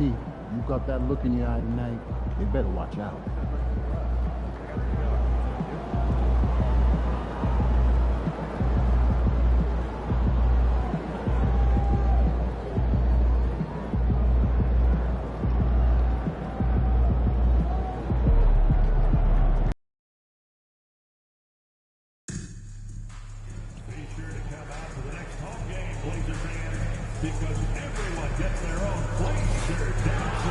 Pete, you got that look in your eye tonight. You better watch out. Because everyone gets their own place shirt down to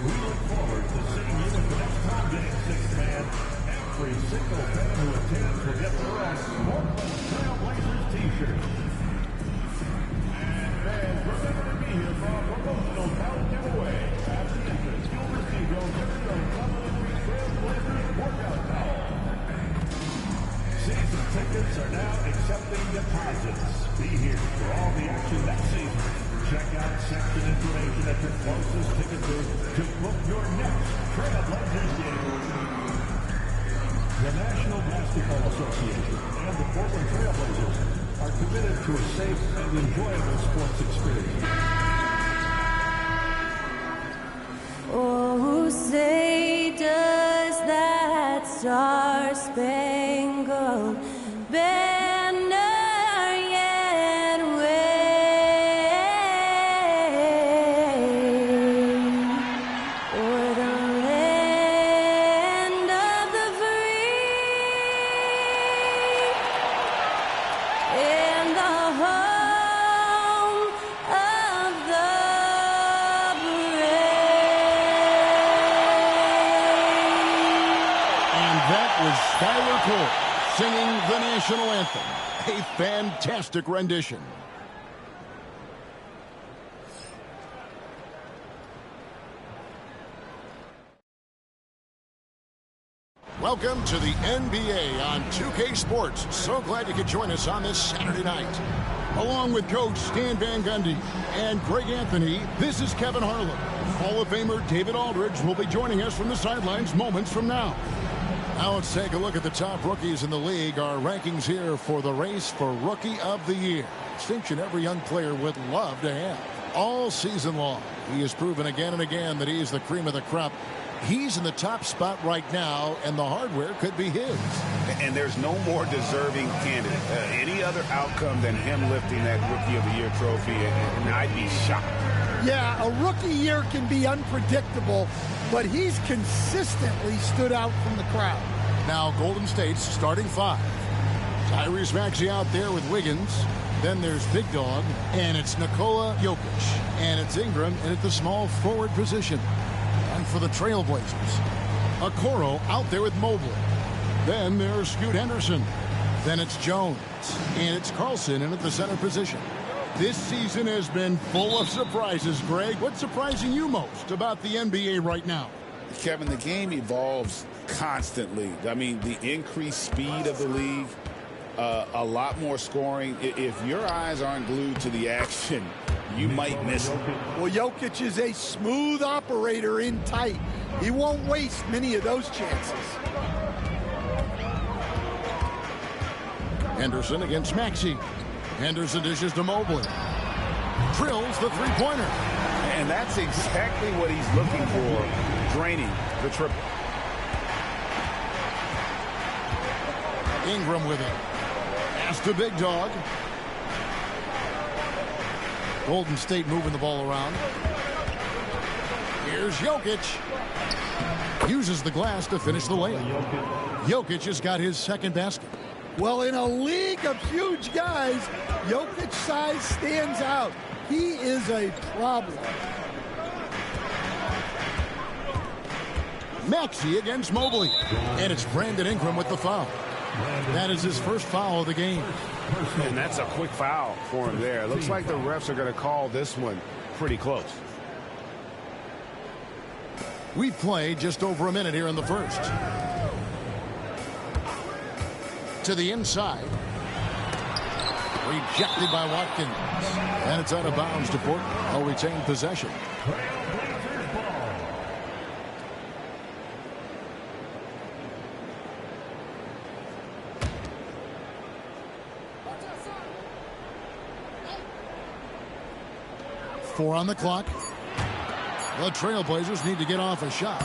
we look forward to seeing you at the next home game, sixth man. Every single fan who attends will get their own Portland Trailblazers t-shirt. And fans, remember to be here for our promotional talent giveaway. At the entrance, you'll receive your very own complimentary Trailblazers workout towel. Season tickets are now accepting deposits. Be here for all the action next season. Check out section information at your closest ticket booth to book your next Trailblazers game. The National Basketball Association and the Portland Trailblazers are committed to a safe and enjoyable sports experience. Oh, say does that star-spangled banner yet wave o'er the land of the free and the home of the That was Skylar Cole singing the national anthem. A fantastic rendition. Welcome to the NBA on 2K Sports. So glad you could join us on this Saturday night. Along with Coach Stan Van Gundy and Greg Anthony, this is Kevin Harlan. Hall of Famer David Aldridge will be joining us from the sidelines moments from now. Now let's take a look at the top rookies in the league. Our rankings here for the race for Rookie of the Year. Distinction every young player would love to have. All season long, he has proven again and again that he is the cream of the crop. He's in the top spot right now, and the hardware could be his. And there's no more deserving candidate. Any other outcome than him lifting that Rookie of the Year trophy, and I'd be shocked. Yeah, a rookie year can be unpredictable, but he's consistently stood out from the crowd. Now Golden State's starting five. Tyrese Maxey out there with Wiggins. Then there's Big Dog, and it's Nikola Jokic. And it's Ingram at the small forward position. And for the Trailblazers, Okoro out there with Mobley. Then there's Scoot Henderson. Then it's Jones. And it's Carlson in at the center position. This season has been full of surprises, Greg. What's surprising you most about the NBA right now? Kevin, the game evolves constantly. I mean, the increased speed of the league, a lot more scoring. If your eyes aren't glued to the action, you might miss it. Well, Jokic is a smooth operator in tight. He won't waste many of those chances. Henderson against Maxey. Henderson dishes to Mobley. Drills the three-pointer. And that's exactly what he's looking for, draining the triple. Ingram with it. Pass to Big Dog. Golden State moving the ball around. Here's Jokic. Uses the glass to finish the layup. Jokic has got his second basket. Well, in a league of huge guys, Jokic's size stands out. He is a problem. Maxey against Mobley. And it's Brandon Ingram with the foul. That is his first foul of the game. And that's a quick foul for him there. Looks like the refs are going to call this one pretty close. We've played just over a minute here in the first. To the inside. Rejected by Watkins. And it's out of bounds to Portland. They'll retain possession. 4 on the clock. The Trailblazers need to get off a shot.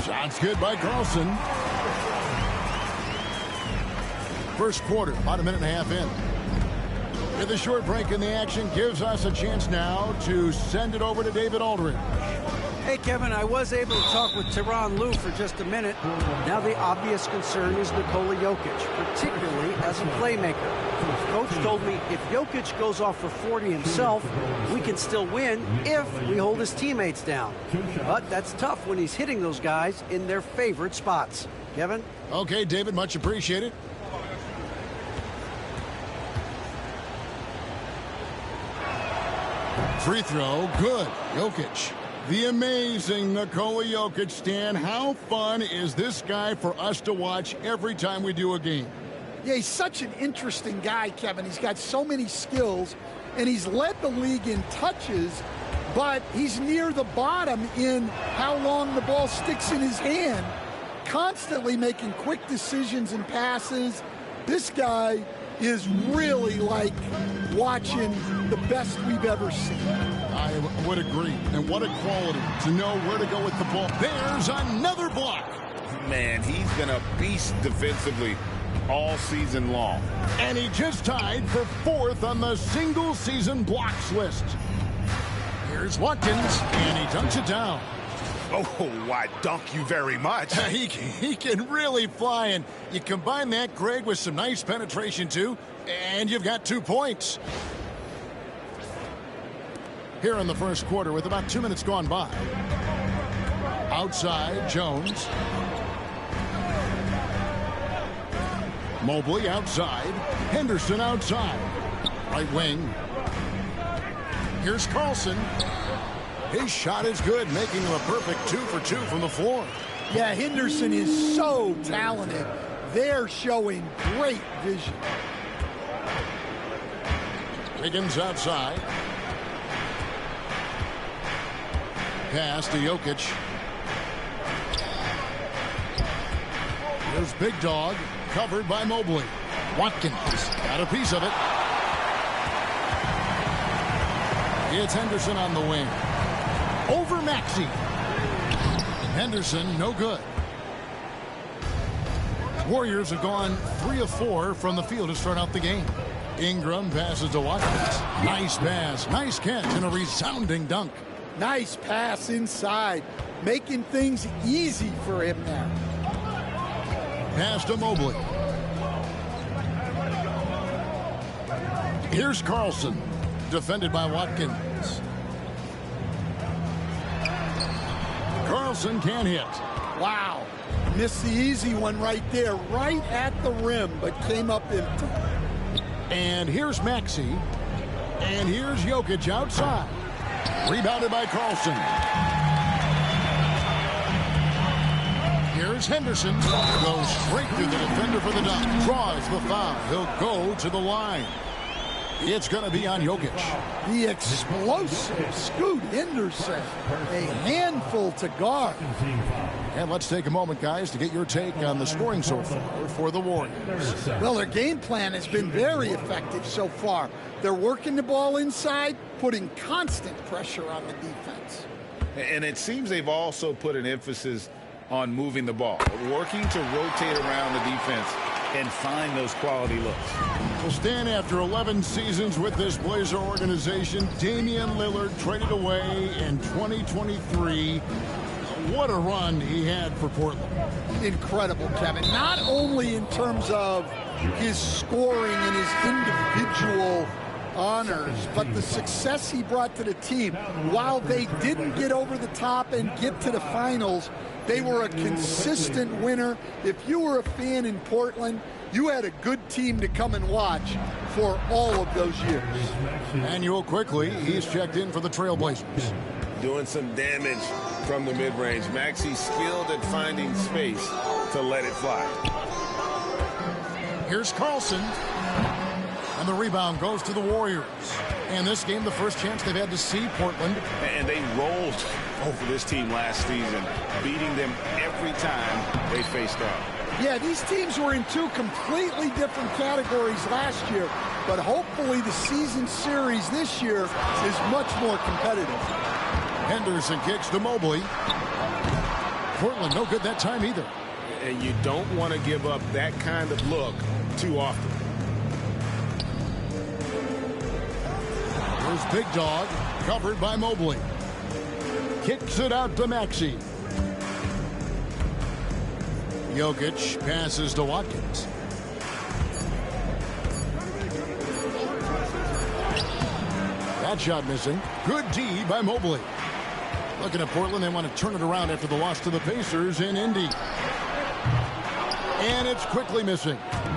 Shot's good by Carlson. First quarter, about a minute and a half in. With a short break in the action, gives us a chance now to send it over to David Aldridge. Hey, Kevin, I was able to talk with Tyronn Lue for just a minute. Now the obvious concern is Nikola Jokic, particularly as a playmaker. Coach told me if Jokic goes off for 40 himself, we can still win if we hold his teammates down. But that's tough when he's hitting those guys in their favorite spots. Kevin? Okay, David, much appreciated. Free throw, good. Jokic. The amazing Nikola Jokic, Stan. How fun is this guy for us to watch every time we do a game? Yeah, he's such an interesting guy, Kevin. He's got so many skills, and he's led the league in touches, but he's near the bottom in how long the ball sticks in his hand, constantly making quick decisions and passes. This guy is really like watching the best we've ever seen. I would agree. And what a quality to know where to go with the ball. There's another block. Man, he's been a beast defensively all season long. And he just tied for 4th on the single-season blocks list. Here's Watkins, and he dunks it down. Oh, why, dunk you very much. He can really fly, and you combine that, Greg, with some nice penetration, too, and you've got 2 points. Here in the first quarter with about 2 minutes gone by. Outside, Jones. Mobley outside. Henderson outside. Right wing. Here's Carlson. His shot is good, making him a perfect 2 for 2 from the floor. Yeah, Henderson is so talented. They're showing great vision. Higgins outside. Pass to Jokic. Here's Big Dog, covered by Mobley. Watkins got a piece of it. It's Henderson on the wing. Over Maxey. Henderson, no good. Warriors have gone 3 of 4 from the field to start out the game. Ingram passes to Watkins. Nice pass, nice catch, and a resounding dunk. Nice pass inside, making things easy for him now. Pass to Mobley. Here's Carlson, defended by Watkins. Carlson can't hit. Wow, missed the easy one right there, right at the rim, but came up empty. And here's Maxey. And here's Jokic outside. Rebounded by Carlson. Here's Henderson. Goes straight through the defender for the dunk. Draws the foul. He'll go to the line. It's going to be on Jokic. The explosive Scoot Henderson. A handful to guard. And let's take a moment, guys, to get your take on the scoring so far for the Warriors. Well, their game plan has been very effective so far. They're working the ball inside, putting constant pressure on the defense. And it seems they've also put an emphasis on moving the ball, working to rotate around the defense and find those quality looks. Well, Stan, after 11 seasons with this Blazer organization, Damian Lillard traded away in 2023. What a run he had for Portland. Incredible, Kevin. Not only in terms of his scoring and his individual honors, but the success he brought to the team. While they didn't get over the top and get to the finals, they were a consistent winner. If you were a fan in Portland, you had a good team to come and watch for all of those years. Manuel quickly, he's checked in for the Trailblazers. Doing some damage from the mid-range. Maxey's skilled at finding space to let it fly. Here's Carlson. And the rebound goes to the Warriors. And this game, the first chance they've had to see Portland. And they rolled over this team last season, beating them every time they faced off. Yeah, these teams were in 2 completely different categories last year, but hopefully the season series this year is much more competitive. Henderson kicks to Mobley. Portland no good that time either. And you don't want to give up that kind of look too often. Here's Big Dog, covered by Mobley. Kicks it out to Maxey. Jokic passes to Watkins. That shot missing. Good D by Mobley. Looking at Portland, they want to turn it around after the loss to the Pacers in Indy. And it's quickly missing.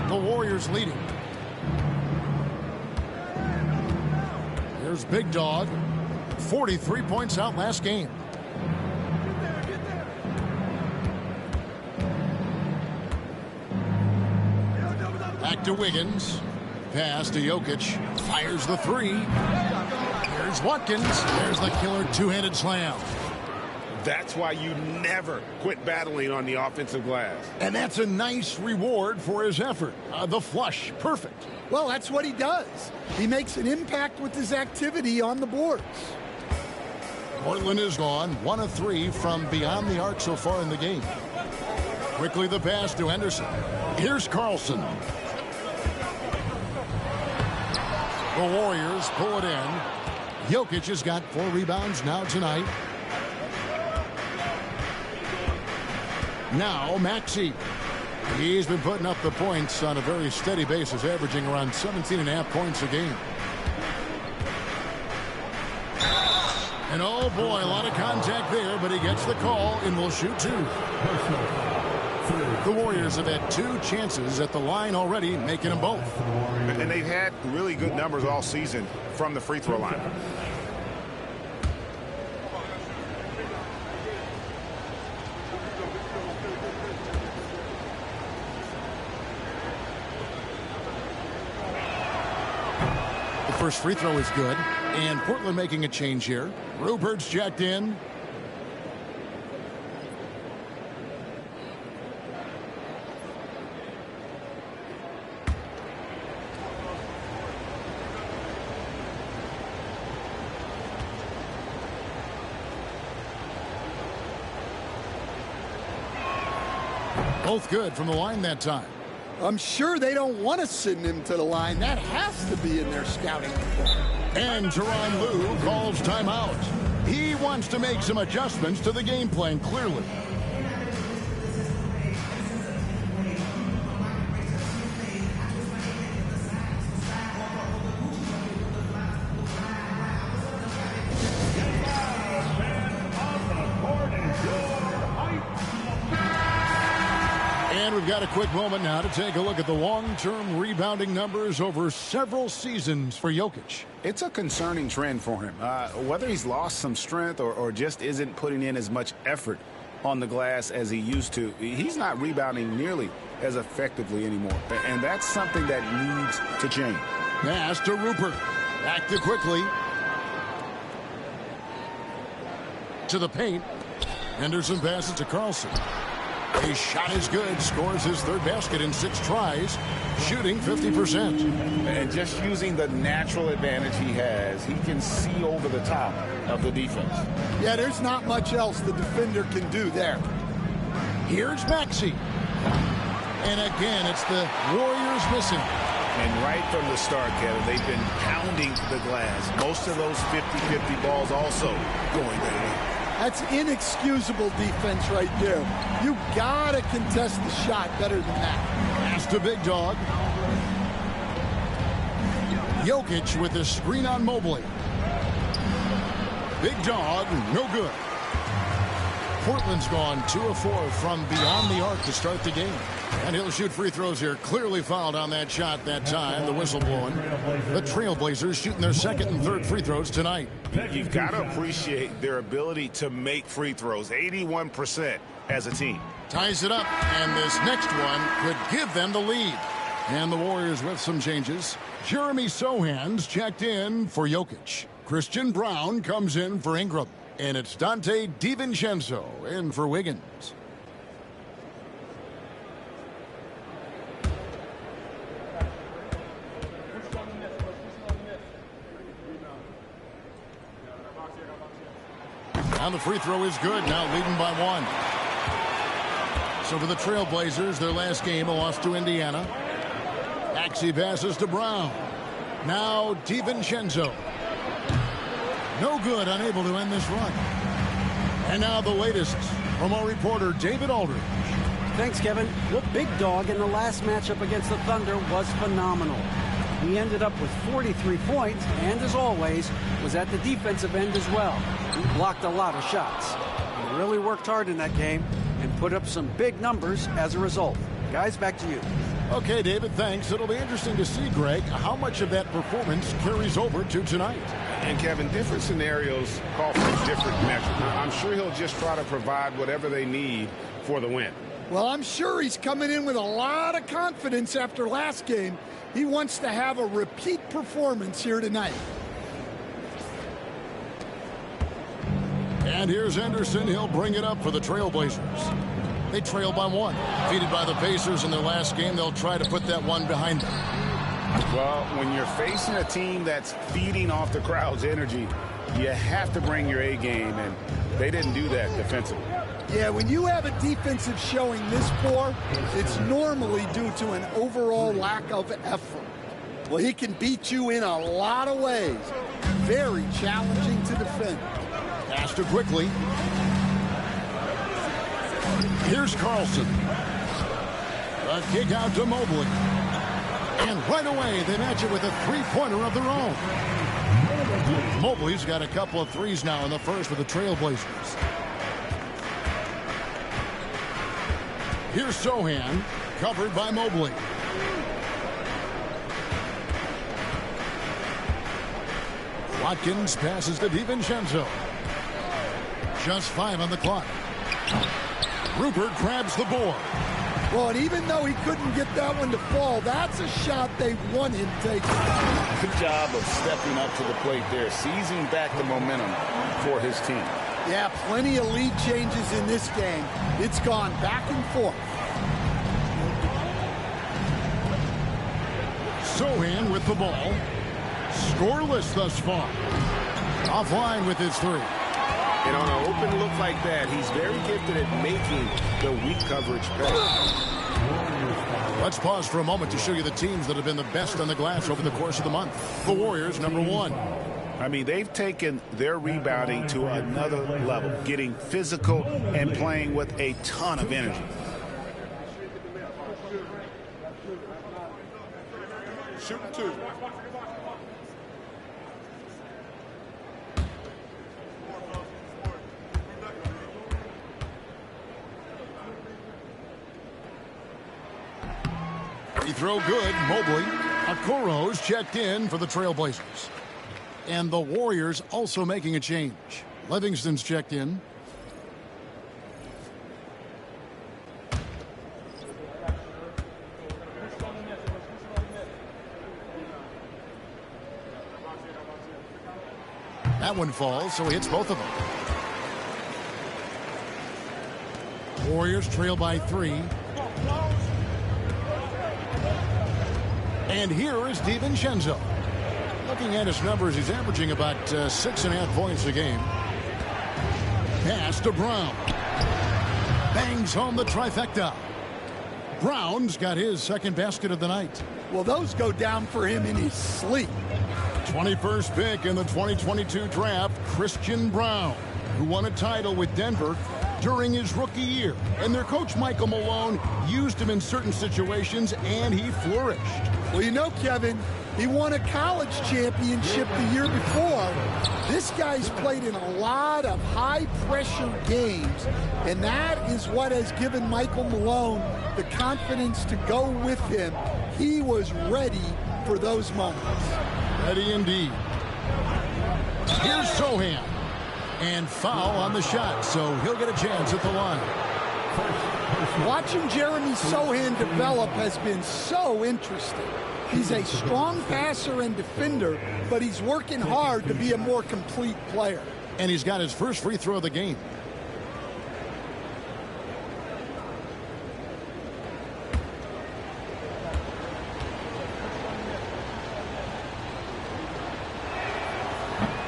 The Warriors leading. Here's Big Dog. 43 points out last game. Back to Wiggins. Pass to Jokic. Fires the three. Here's Watkins. There's the killer two-handed slam. That's why you never quit battling on the offensive glass. And that's a nice reward for his effort. The flush. Perfect. Well, that's what he does. He makes an impact with his activity on the boards. Portland is gone 1 of 3 from beyond the arc so far in the game. Quickly the pass to Henderson. Here's Carlson. The Warriors pull it in. Jokic has got 4 rebounds now tonight. Now Maxey. He's been putting up the points on a very steady basis, averaging around 17.5 points a game. And oh boy, a lot of contact there, but he gets the call and will shoot 2. The Warriors have had 2 chances at the line already, making them both. And they've had really good numbers all season from the free throw line. The first free throw is good, and Portland making a change here. Rupert's checked in. Both good from the line that time. I'm sure they don't want to send him to the line. That has to be in their scouting report. And Tyronn Lue calls timeout. He wants to make some adjustments to the game plan, clearly. And we've got a quick moment now to take a look at the long-term rebounding numbers over several seasons for Jokic. It's a concerning trend for him. Whether he's lost some strength or just isn't putting in as much effort on the glass as he used to, he's not rebounding nearly as effectively anymore. And that's something that needs to change. Pass to Rupert. Back to quickly. To the paint. Henderson passes to Carlson. His shot is good. Scores his 3rd basket in 6 tries. Shooting 50%. And just using the natural advantage he has, he can see over the top of the defense. Yeah, there's not much else the defender can do there. Here's Maxey. And again, it's the Warriors missing. And right from the start, Kevin, they've been pounding the glass. Most of those 50-50 balls also going their way. That's inexcusable defense right there. You gotta contest the shot better than that. Pass to Big Dog. Jokic with the screen on Mobley. Big Dog, no good. Portland's gone 2 of 4 from beyond the arc to start the game. And he'll shoot free throws here. Clearly fouled on that shot that time. The whistle blowing. The Trailblazers shooting their 2nd and 3rd free throws tonight. You've got to appreciate their ability to make free throws. 81% as a team. Ties it up, and this next one could give them the lead. And the Warriors with some changes. Jeremy Sohan's checked in for Jokic. Christian Brown comes in for Ingram. And it's Dante DiVincenzo in for Wiggins. And the free throw is good. Now leading by 1. So for the Trailblazers, their last game, a loss to Indiana. Axie passes to Brown. Now DiVincenzo. No good, unable to end this run. And now the latest from our reporter, David Aldridge. Thanks, Kevin. The big dog in the last matchup against the Thunder was phenomenal. He ended up with 43 points and, as always, was at the defensive end as well. He blocked a lot of shots. He really worked hard in that game and put up some big numbers as a result. Guys, back to you. Okay, David, thanks. It'll be interesting to see, Greg, how much of that performance carries over to tonight. And, Kevin, different scenarios call for different measures. I'm sure he'll just try to provide whatever they need for the win. Well, I'm sure he's coming in with a lot of confidence after last game. He wants to have a repeat performance here tonight. And here's Anderson. He'll bring it up for the Trailblazers. They trail by 1. Defeated by the Pacers in their last game, they'll try to put that one behind them. Well, when you're facing a team that's feeding off the crowd's energy, you have to bring your A game, and they didn't do that defensively. Yeah, when you have a defensive showing this poor, it's normally due to an overall lack of effort. Well, he can beat you in a lot of ways. Very challenging to defend. Pass to quickly. Here's Carlson. A kick out to Mobley. And right away, they match it with a three-pointer of their own. Mobley's got a couple of threes now in the first for the Trailblazers. Here's Sohan, covered by Mobley. Watkins passes to DiVincenzo. Just 5 on the clock. Rupert grabs the board. Well, and even though he couldn't get that one to fall, that's a shot they want him taking. Good job of stepping up to the plate there, seizing back the momentum for his team. Yeah, plenty of lead changes in this game. It's gone back and forth. Sohan with the ball. Scoreless thus far. Offline with his 3. And on an open look like that, he's very gifted at making the weak coverage pay. Let's pause for a moment to show you the teams that have been the best on the glass over the course of the month. The Warriors, number 1. I mean, they've taken their rebounding to another level, getting physical and playing with a ton of energy. Shoot 2. Free throw good. Mobley. Okoro's checked in for the Trailblazers. And the Warriors also making a change. Livingston's checked in. That one falls, so he hits both of them. Warriors trail by 3. And here is DiVincenzo. Looking at his numbers, he's averaging about 6.5 points a game. Pass to Brown. Bangs home the trifecta. Brown's got his second basket of the night. Well, those go down for him in his sleep. 21st pick in the 2022 draft, Christian Brown, who won a title with Denver during his rookie year. And their coach, Michael Malone, used him in certain situations, and he flourished. Well, you know, Kevin, he won a college championship the year before. This guy's played in a lot of high-pressure games, and that is what has given Michael Malone the confidence to go with him. He was ready for those moments. Ready indeed. Here's Sohan. And foul on the shot, so he'll get a chance at the line. Watching Jeremy Sohan develop has been so interesting. He's a strong passer and defender, but he's working hard to be a more complete player. And he's got his first free throw of the game.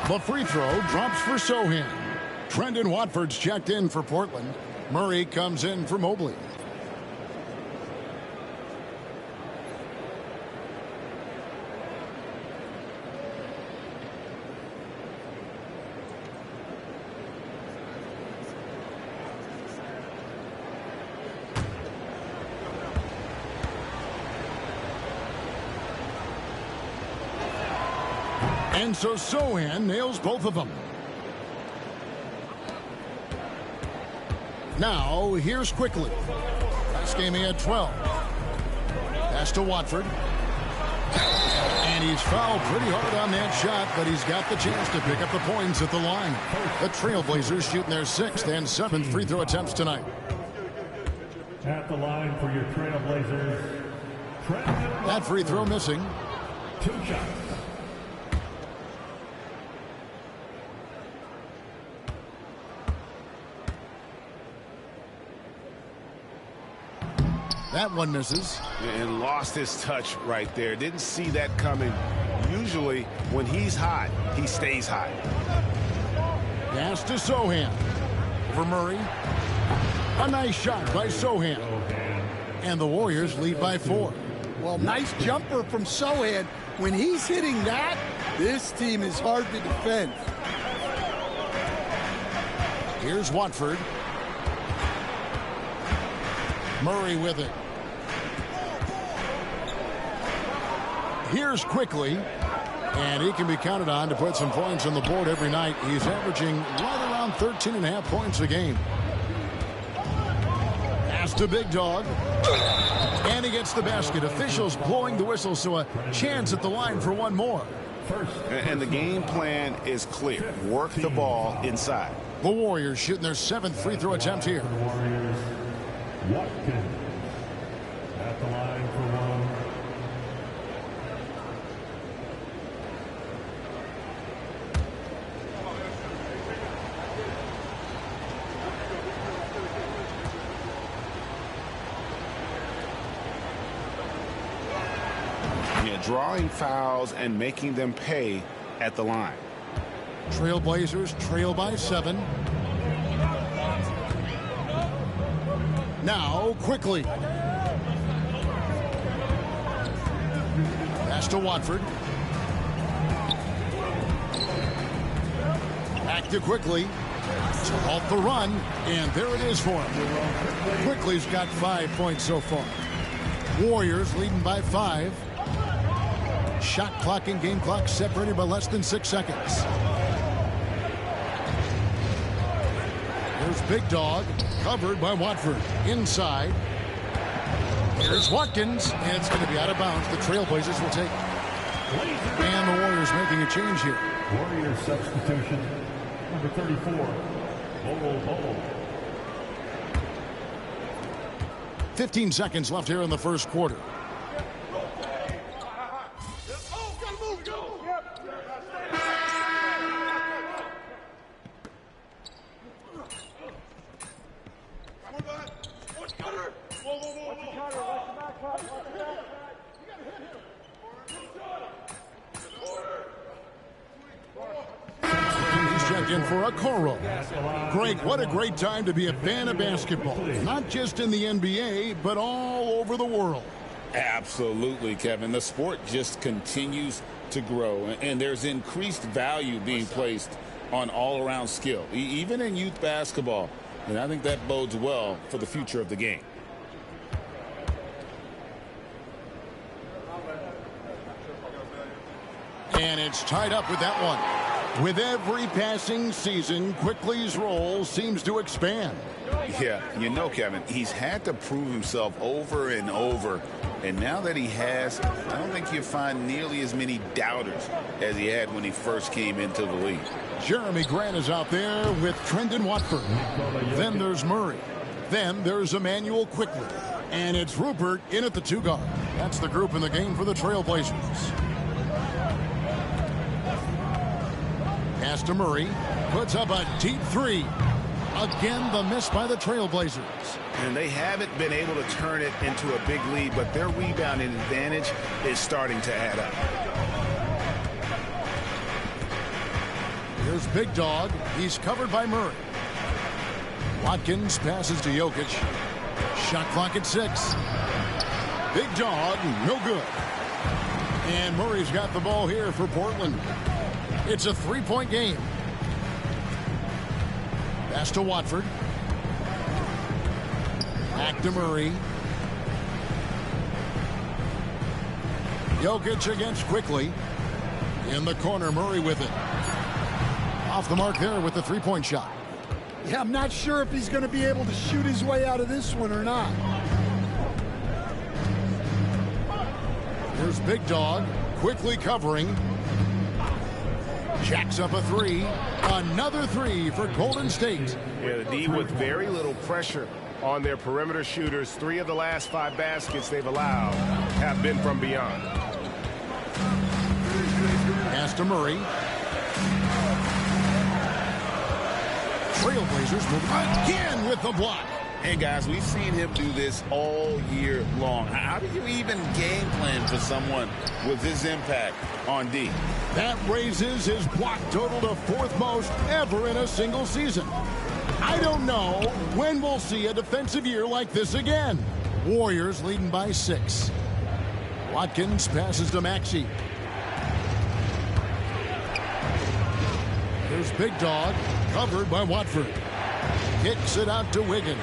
The free throw drops for Sohan. Brendan Watford's checked in for Portland. Murray comes in for Mobley. And so Sohan nails both of them. Now, here's quickly. Last game he had 12. Pass to Watford. And he's fouled pretty hard on that shot, but he's got the chance to pick up the points at the line. The Trailblazers shooting their 6th and 7th free throw attempts tonight. At the line for your Trailblazers. That free throw missing. 2 shots. That one misses. And lost his touch right there. Didn't see that coming. Usually, when he's hot, he stays hot. Pass to Sohan. For Murray. A nice shot by Sohan. And the Warriors lead by 4. Well, nice jumper from Sohan. When he's hitting that, this team is hard to defend. Here's Watford. Murray with it. Here's quickly, and he can be counted on to put some points on the board every night. He's averaging right around 13.5 points a game. Pass to Big Dog. And he gets the basket. Officials blowing the whistle, so a chance at the line for one more. And the game plan is clear. Work the ball inside. The Warriors shooting their 7th free throw attempt here. Warriors, Watkins at the line for 1. Drawing fouls and making them pay at the line. Trailblazers trail by 7. Now, quickly. Pass to Watford. Back to Quickly. To halt the run, and there it is for him. Quickly's got 5 points so far. Warriors leading by 5. Shot clock and game clock separated by less than 6 seconds. Here's Big Dog, covered by Watford. Inside. Here's Watkins, and it's going to be out of bounds. The Trailblazers will take it. And the Warriors making a change here. Warriors substitution, number 34, Bol. 15 seconds left here in the first quarter. In for a Coro. Greg, what a great time to be a fan of basketball. Not just in the NBA, but all over the world. Absolutely, Kevin. The sport just continues to grow, and there's increased value being placed on all-around skill, even in youth basketball. And I think that bodes well for the future of the game. And it's tied up with that one. With every passing season, Quickly's role seems to expand. Yeah, you know, Kevin, he's had to prove himself over and over. And now that he has, I don't think you'll find nearly as many doubters as he had when he first came into the league. Jeremy Grant is out there with Brendan Watford. Then there's Murray. Then there's Emmanuel Quickly. And it's Rupert in at the 2 guard. That's the group in the game for the Trailblazers. Pass to Murray. Puts up a deep 3. Again, the miss by the Trailblazers. And they haven't been able to turn it into a big lead, but their rebounding advantage is starting to add up. Here's Big Dog. He's covered by Murray. Watkins passes to Jokic. Shot clock at 6. Big Dog, no good. And Murray's got the ball here for Portland. It's a 3-point game. Pass to Watford. Back to Murray. Jokic against Quickly. In the corner, Murray with it. Off the mark there with the 3-point shot. Yeah, I'm not sure if he's going to be able to shoot his way out of this one or not. Here's Big Dog, quickly covering. Jacks up a 3. Another 3 for Golden State. Yeah, the D with very little pressure on their perimeter shooters. 3 of the last 5 baskets they've allowed have been from beyond. Pass to Murray. Trailblazers move again with the block. Hey, guys, we've seen him do this all year long. How do you even game plan for someone with his impact on D? That raises his block total to 4th most ever in a single season. I don't know when we'll see a defensive year like this again. Warriors leading by 6. Watkins passes to Maxey. Here's Big Dog, covered by Watford. Kicks it out to Wiggins.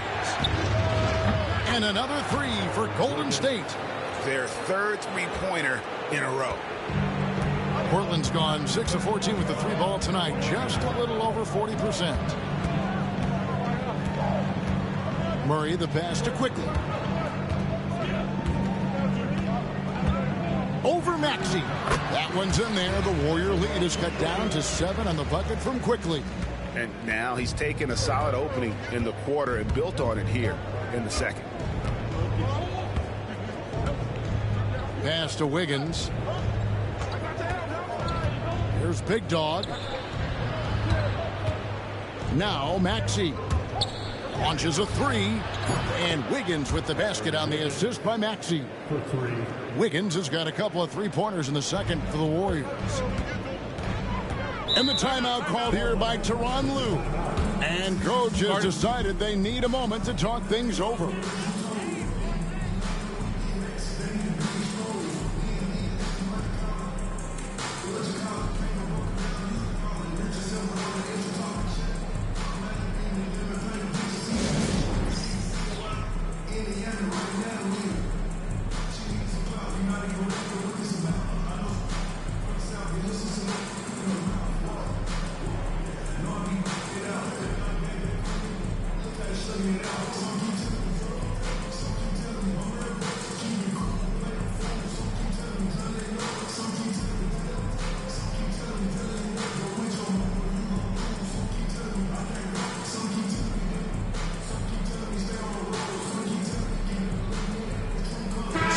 And another 3 for Golden State. Their 3rd three-pointer in a row. Portland's gone 6 of 14 with the 3 ball tonight. Just a little over 40%. Murray, the pass to Quickly. Over Maxey. That one's in there. The Warrior lead is cut down to 7 on the bucket from Quickly. And now he's taken a solid opening in the quarter and built on it here in the second. Pass to Wiggins. Here's Big Dog. Now Maxey launches a 3. And Wiggins with the basket on the assist by Maxey. Wiggins has got a couple of 3-pointers in the second for the Warriors. And the timeout called here by Tyronn Lue. And coach has decided they need a moment to talk things over.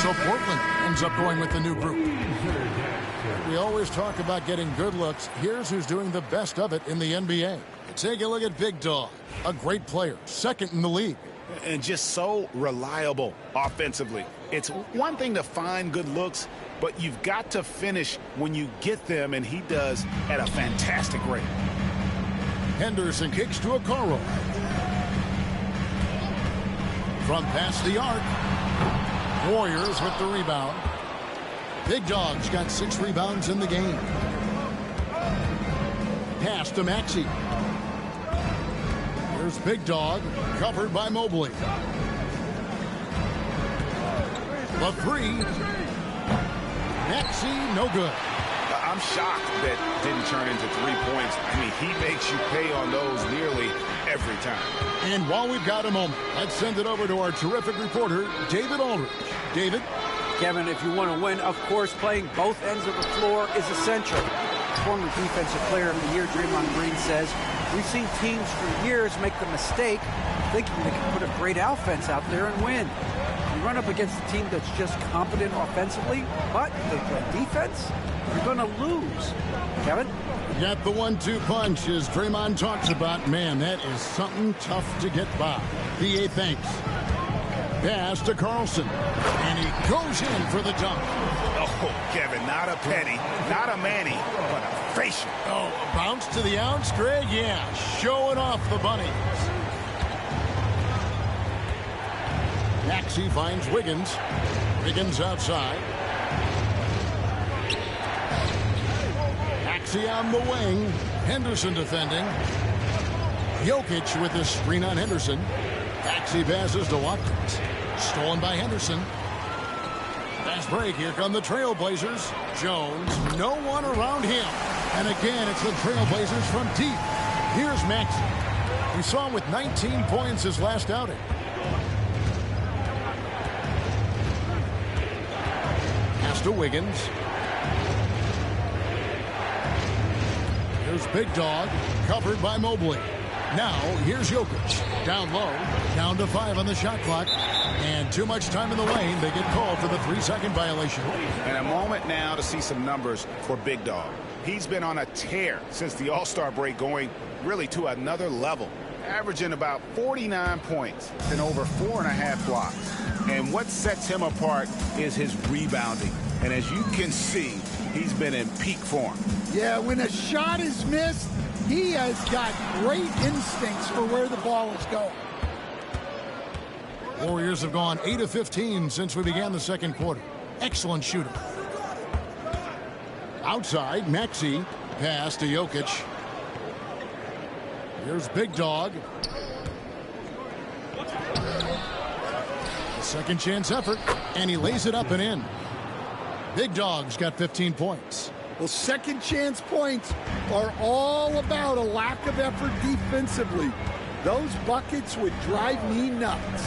So Portland ends up going with the new group. We always talk about getting good looks. Here's who's doing the best of it in the NBA. Take a look at Big Dog, a great player, 2nd in the league. And just so reliable offensively. It's one thing to find good looks, but you've got to finish when you get them, and he does at a fantastic rate. Henderson kicks to Okoro. From past the arc. Warriors with the rebound. Big Dog's got 6 rebounds in the game. Pass to Maxey. Here's Big Dog, covered by Mobley. The 3. Maxey, no good. I'm shocked that didn't turn into 3 points. I mean, he makes you pay on those nearly every time. And while we've got a moment, let's send it over to our terrific reporter, David Aldridge. David? Kevin, if you want to win, of course, playing both ends of the floor is essential. Former Defensive Player of the Year, Draymond Green, says, we've seen teams for years make the mistake thinking they can put a great offense out there and win. You run up against a team that's just competent offensively, but they play defense, you're going to lose. Kevin? Got the 1-2 punch, as Draymond talks about. Man, that is something tough to get by. PA thanks. Pass to Carlson, and he goes in for the dunk. Oh, Kevin, not a Penny, not a Manny, but a celebration. Oh, a bounce to the outs, Greg? Yeah, showing off the bunnies. Maxey finds Wiggins. Wiggins outside. Maxey on the wing. Henderson defending. Jokic with the screen on Henderson. Maxey passes to Watkins. Stolen by Henderson. Fast break. Here come the Trailblazers. Jones. No one around him. And again, it's the Trailblazers from deep. Here's Maxey. We saw him with 19 points his last outing. Pass to Wiggins. Here's Big Dog. Covered by Mobley. Now, here's Jokic. Down low. Down to 5 on the shot clock. And too much time in the lane. They get called for the 3-second violation. And a moment now to see some numbers for Big Dog. He's been on a tear since the All-Star break, going really to another level. Averaging about 49 points and over 4.5 blocks. And what sets him apart is his rebounding. And as you can see, he's been in peak form. Yeah, when a shot is missed, he has got great instincts for where the ball is going. Warriors have gone 8 of 15 since we began the second quarter. Excellent shooter. Outside, Maxey. Pass to Jokic. Here's Big Dog. Second chance effort, and he lays it up and in. Big Dog's got 15 points. Well, second chance points are all about a lack of effort defensively. Those buckets would drive me nuts.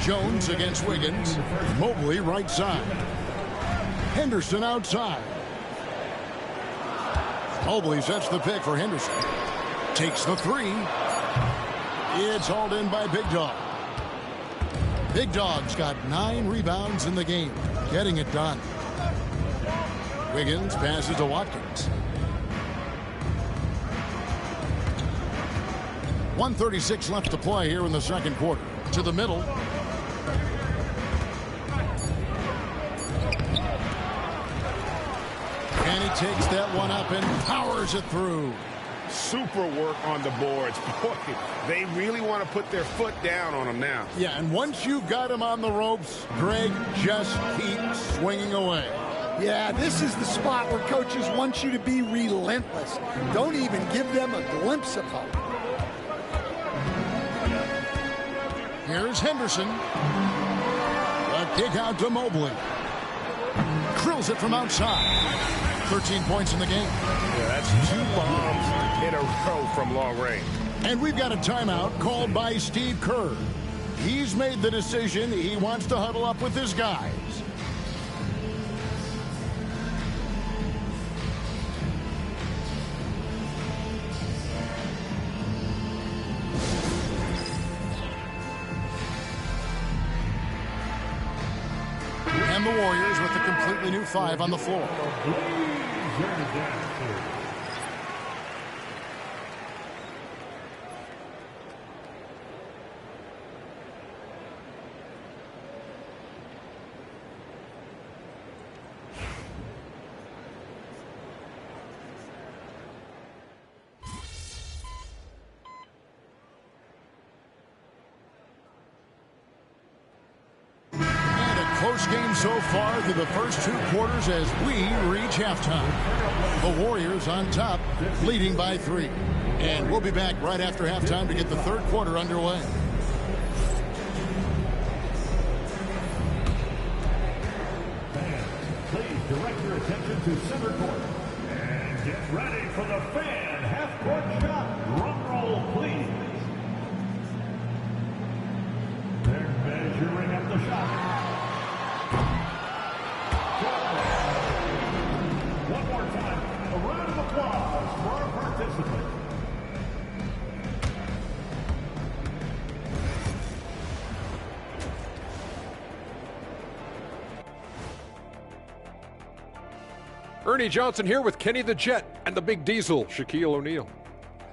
Jones against Wiggins. Mobley right side. Henderson outside. Mobley sets the pick for Henderson. Takes the 3. It's hauled in by Big Dog. Big Dog's got 9 rebounds in the game. Getting it done. Wiggins passes to Watkins. 1:36 left to play here in the second quarter. To the middle. And he takes that one up and powers it through. Super work on the boards. Boy, they really want to put their foot down on him now. Yeah, and once you've got him on the ropes, Greg, just keep swinging away. Yeah, this is the spot where coaches want you to be relentless. Don't even give them a glimpse of hope. Here's Henderson. A kick out to Mobley. Drills it from outside. 13 points in the game. Yeah, that's 2 bombs in a row from long range. And we've got a timeout called by Steve Kerr. He's made the decision. He wants to huddle up with his guys. And the Warriors with a completely new 5 on the floor. Close game so far through the first 2 quarters as we reach halftime. The Warriors on top, leading by 3. And we'll be back right after halftime to get the third quarter underway. Fans, please direct your attention to center court. And get ready for the fan half-court shot. Drum roll, please. They're measuring up the shot. One more time, a round of applause for our participants. Ernie Johnson here with Kenny the Jet and the Big Diesel, Shaquille O'Neal.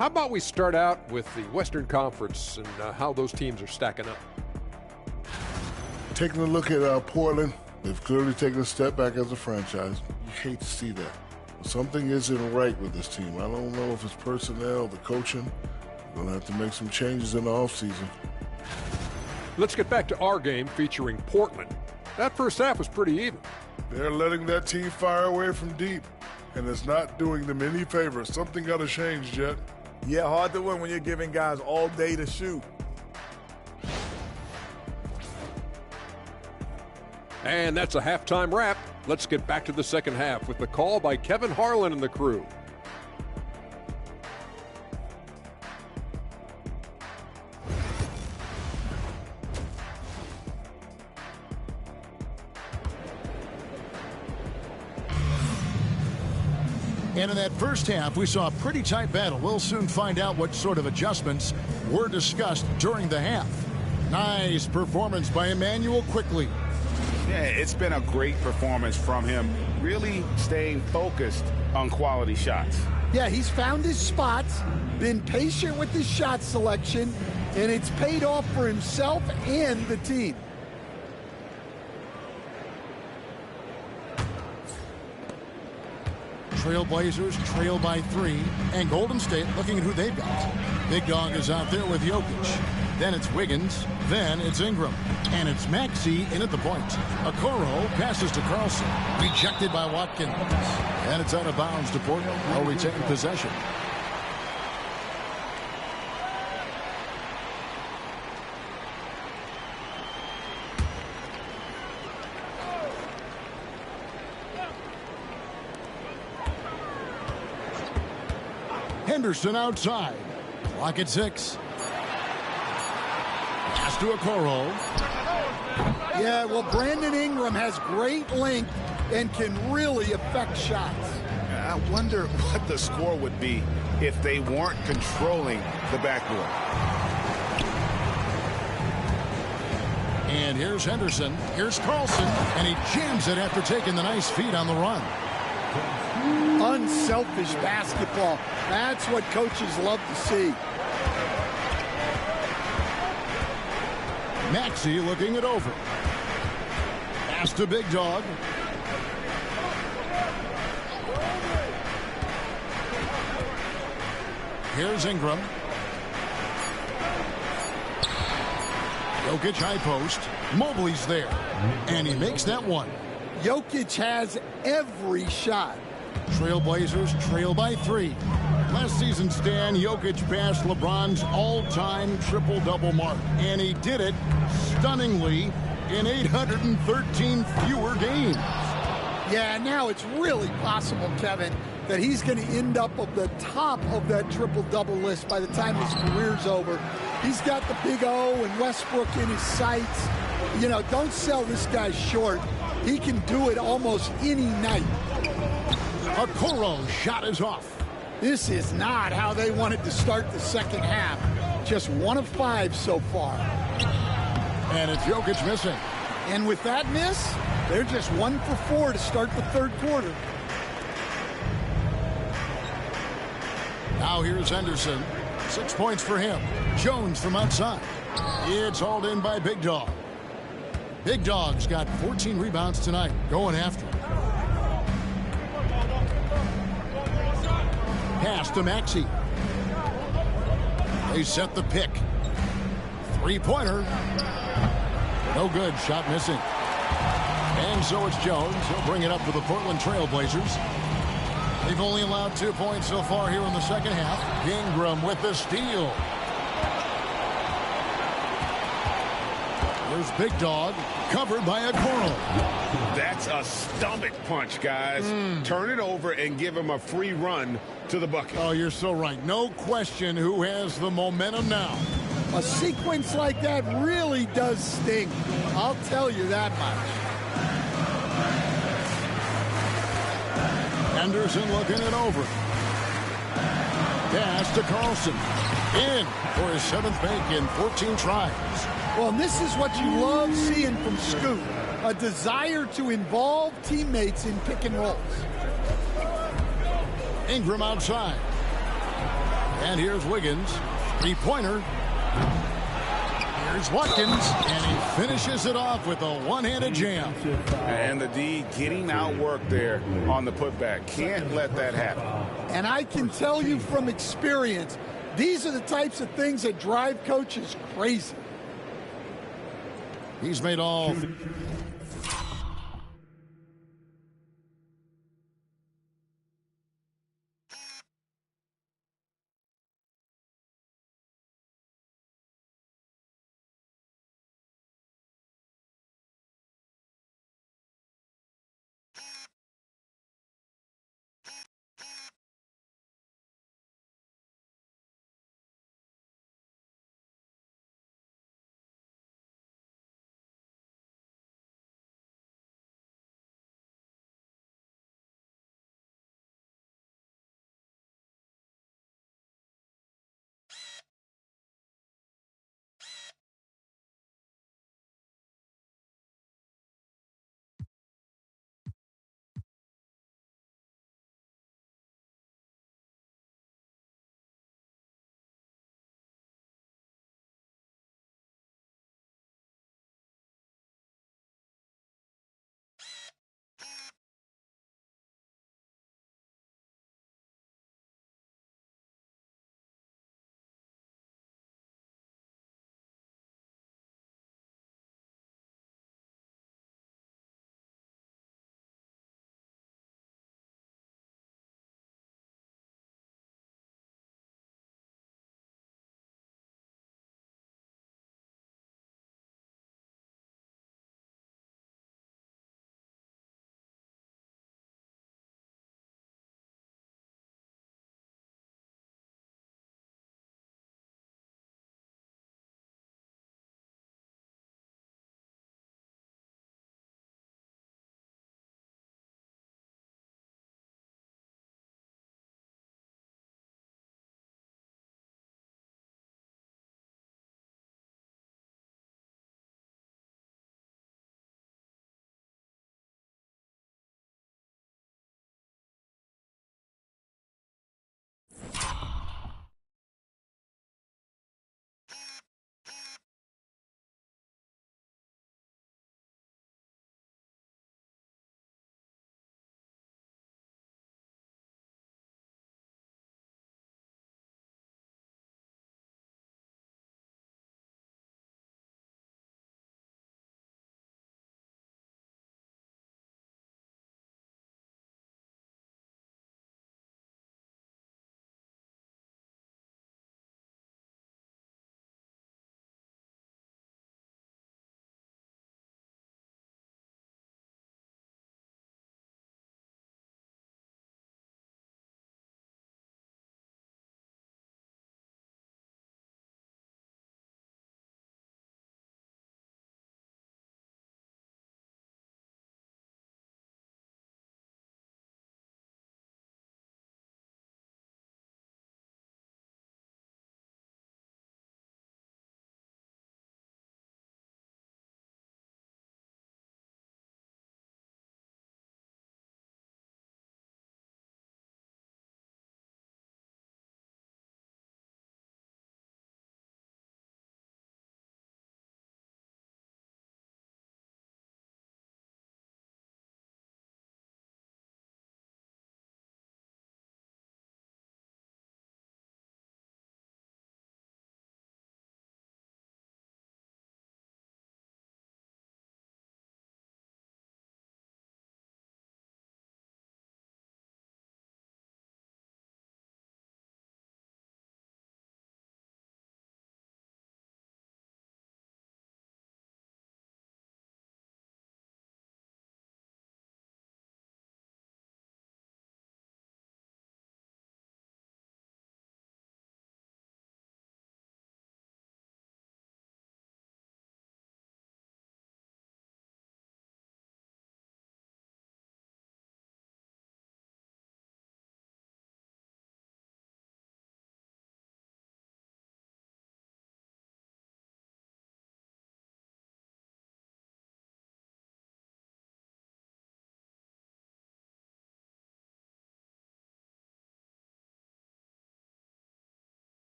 How about we start out with the Western Conference and how those teams are stacking up? Taking a look at Portland, They've clearly taken a step back as a franchise. You hate to see that. But something isn't right with this team. I don't know if it's personnel, the coaching. We're going to have to make some changes in the offseason. Let's get back to our game featuring Portland. That first half was pretty even. They're letting that team fire away from deep, and it's not doing them any favors. Something got to change, Jet. Yeah, hard to win when you're giving guys all day to shoot. And that's a halftime wrap. Let's get back to the second half with the call by Kevin Harlan and the crew. And in that first half, we saw a pretty tight battle. We'll soon find out what sort of adjustments were discussed during the half. Nice performance by Emmanuel quickly. Yeah, it's been a great performance from him, really staying focused on quality shots. Yeah, he's found his spots, been patient with his shot selection, and it's paid off for himself and the team. Trailblazers trail by 3, and Golden State looking at who they've got. Big Dog is out there with Jokic. Then it's Wiggins. Then it's Ingram. And it's Maxey in at the point. Okoro passes to Carlson. Rejected by Watkins. And it's out of bounds to Portland. They'll retain possession. Henderson outside. Clock at 6. Pass to Okoro. Yeah, well, Brandon Ingram has great length and can really affect shots. I wonder what the score would be if they weren't controlling the backboard. And here's Henderson. Here's Carlson. And he jams it after taking the nice feed on the run. Unselfish basketball. That's what coaches love to see. Maxey looking it over. Pass to Big Dog. Here's Ingram. Jokic high post. Mobley's there. And he makes that one. Jokic has every shot. Trailblazers trail by 3. Last season, Stan, Jokic passed LeBron's all-time triple-double mark. And he did it stunningly in 813 fewer games. Yeah, now it's really possible, Kevin, that he's going to end up at the top of that triple-double list by the time his career's over. He's got the Big O and Westbrook in his sights. You know, don't sell this guy short. He can do it almost any night. Okoro shot is off. This is not how they wanted to start the second half. Just 1 of 5 so far. And it's Jokic missing. And with that miss, they're just 1 for 4 to start the third quarter. Now here's Henderson. 6 points for him. Jones from outside. It's hauled in by Big Dog. Big Dog's got 14 rebounds tonight. Going after him. Pass to Maxey. They set the pick. 3-pointer. No good. Shot missing. And so it's Jones. He'll bring it up for the Portland Trailblazers. They've only allowed 2 points so far here in the second half. Ingram with the steal. There's Big Dog, covered by Okoro. That's a stomach punch, guys. Turn it over and give him a free run to the bucket. Oh, you're so right. No question who has the momentum now. A sequence like that really does sting. I'll tell you that much. Henderson looking it over. Pass to Carlson. In for his 7th make in 14 tries. Well, and this is what you love seeing from Scoot. A desire to involve teammates in pick and rolls. Ingram outside. And here's Wiggins. 3-pointer. Here's Watkins, and he finishes it off with a one-handed jam. And the D getting outworked there on the putback. Can't let that happen. And I can tell you from experience, these are the types of things that drive coaches crazy. He's made all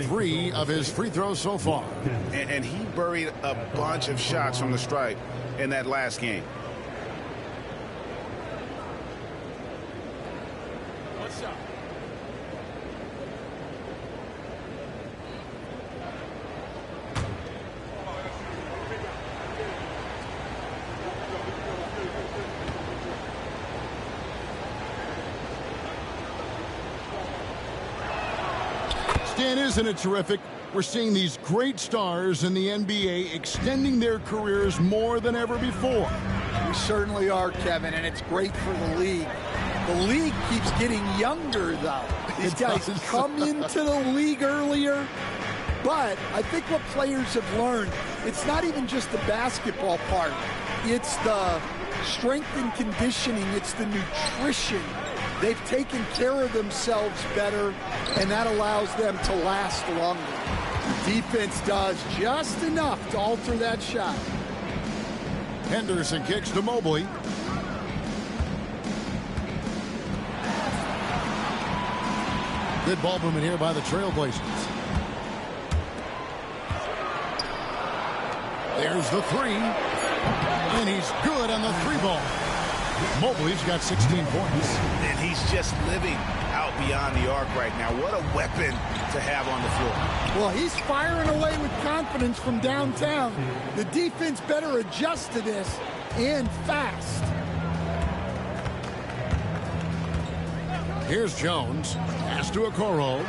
3 of his free throws so far. And he buried a bunch of shots from the stripe in that last game. Stan, isn't it terrific? We're seeing these great stars in the NBA extending their careers more than ever before. We certainly are, Kevin, and it's great for the league. The league keeps getting younger, though. These guys come into the league earlier, but I think what players have learned, it's not even just the basketball part. It's the strength and conditioning. It's the nutrition. They've taken care of themselves better, and that allows them to last longer. The defense does just enough to alter that shot. Henderson kicks to Mobley. Good ball movement here by the Trailblazers. There's the 3. And he's good on the 3 ball. Mobley's got 16 points. And he's just living out beyond the arc right now. What a weapon to have on the floor. Well, he's firing away with confidence from downtown. The defense better adjust to this, and fast. Here's Jones. Pass to Okoro.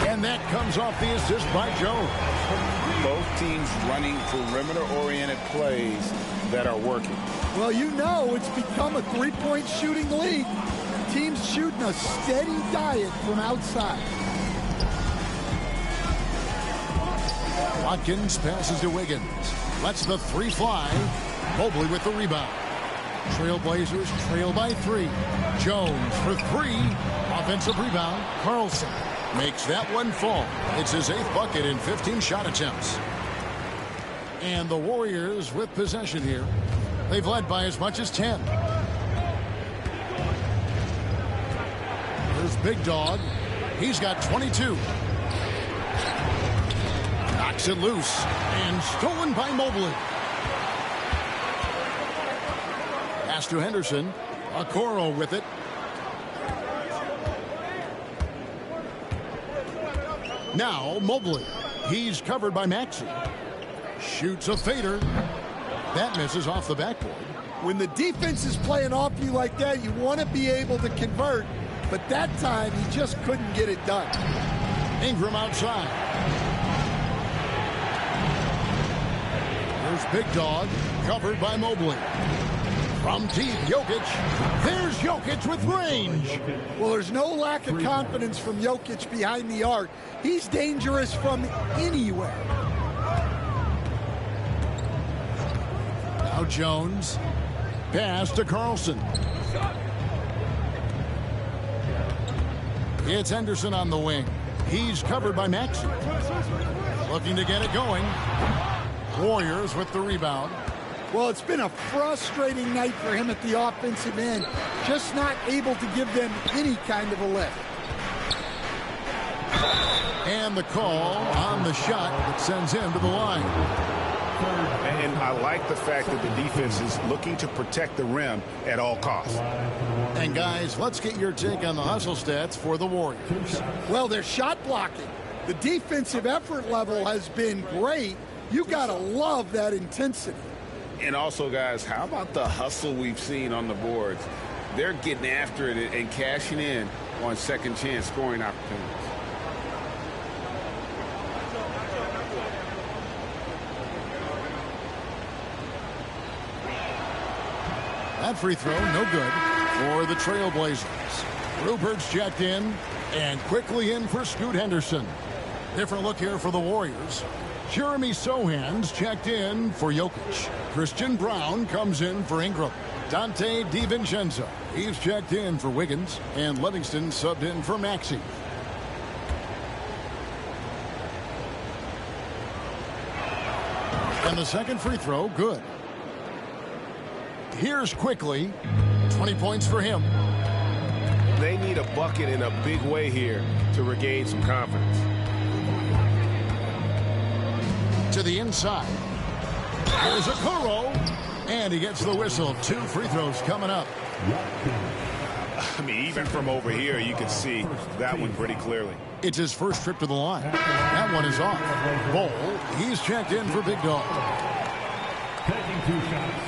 And that comes off the assist by Jones. Both teams running perimeter-oriented plays that are working. Well, you know it's become a three-point shooting league. Teams shooting a steady diet from outside. Watkins passes to Wiggins. Lets the 3 fly. Mobley with the rebound. Trailblazers trail by 3. Jones for 3. Offensive rebound. Carlson makes that one fall. It's his 8th bucket in 15 shot attempts. And the Warriors with possession here. They've led by as much as 10. There's Big Dog. He's got 22. Knocks it loose. And stolen by Mobley. Pass to Henderson. Okoro with it. Now Mobley. He's covered by Maxey. Shoots a fader. That misses off the backboard. When the defense is playing off you like that, you want to be able to convert. But that time, he just couldn't get it done. Ingram outside. There's Big Dog, covered by Mobley. From deep, Jokic. There's Jokic with range. Well, there's no lack of confidence from Jokic behind the arc. He's dangerous from anywhere. Now Jones. Pass to Carlson. It's Henderson on the wing. He's covered by Maxey. Looking to get it going. Warriors with the rebound. Well, it's been a frustrating night for him at the offensive end. Just not able to give them any kind of a lift. And the call on the shot that sends him to the line. And I like the fact that the defense is looking to protect the rim at all costs. And guys, let's get your take on the hustle stats for the Warriors. Well, they're shot blocking. The defensive effort level has been great. You got to love that intensity. And also, guys, how about the hustle we've seen on the boards? They're getting after it and cashing in on second chance scoring opportunities. That free throw, no good for the Trailblazers. Rupert's checked in and quickly in for Scoot Henderson. Different look here for the Warriors. Jeremy Sohan's checked in for Jokic. Christian Brown comes in for Ingram. Dante DiVincenzo, he's checked in for Wiggins. And Livingston subbed in for Maxey. And the second free throw, good. Here's quickly. 20 points for him. They need a bucket in a big way here to regain some confidence. To the inside. There's a Kuro. And he gets the whistle. 2 free throws coming up. I mean, even from over here, you can see that one pretty clearly. It's his first trip to the line. That one is off. Bowl, he's checked in for Big Dog. Taking 2 shots.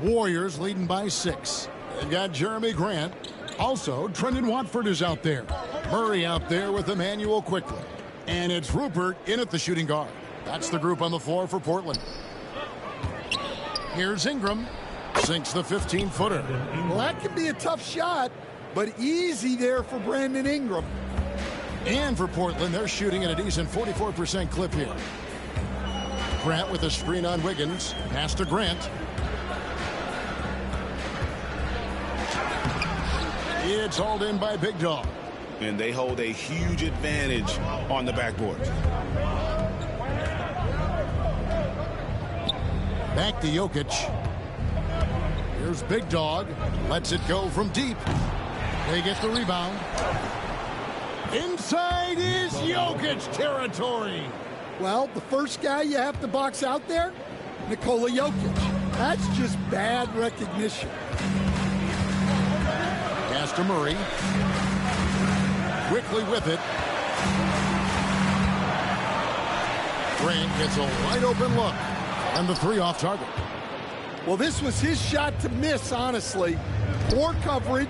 Warriors leading by 6. They've got Jeremy Grant. Also, Trendon Watford is out there. Murray out there with Emmanuel Quickly. And it's Rupert in at the shooting guard. That's the group on the floor for Portland. Here's Ingram. Sinks the 15-footer. Well, that can be a tough shot, but easy there for Brandon Ingram. And for Portland, they're shooting at a decent 44% clip here. Grant with a screen on Wiggins. Pass to Grant. It's hauled in by Big Dog. And they hold a huge advantage on the backboard. Back to Jokic. Here's Big Dog. Lets it go from deep. They get the rebound. Inside is Jokic territory. Well, the first guy you have to box out there, Nikola Jokic. That's just bad recognition. Pass to Murray. Quickly with it. Grant gets a wide open look. And the 3 off target. Well, this was his shot to miss, honestly. Poor coverage,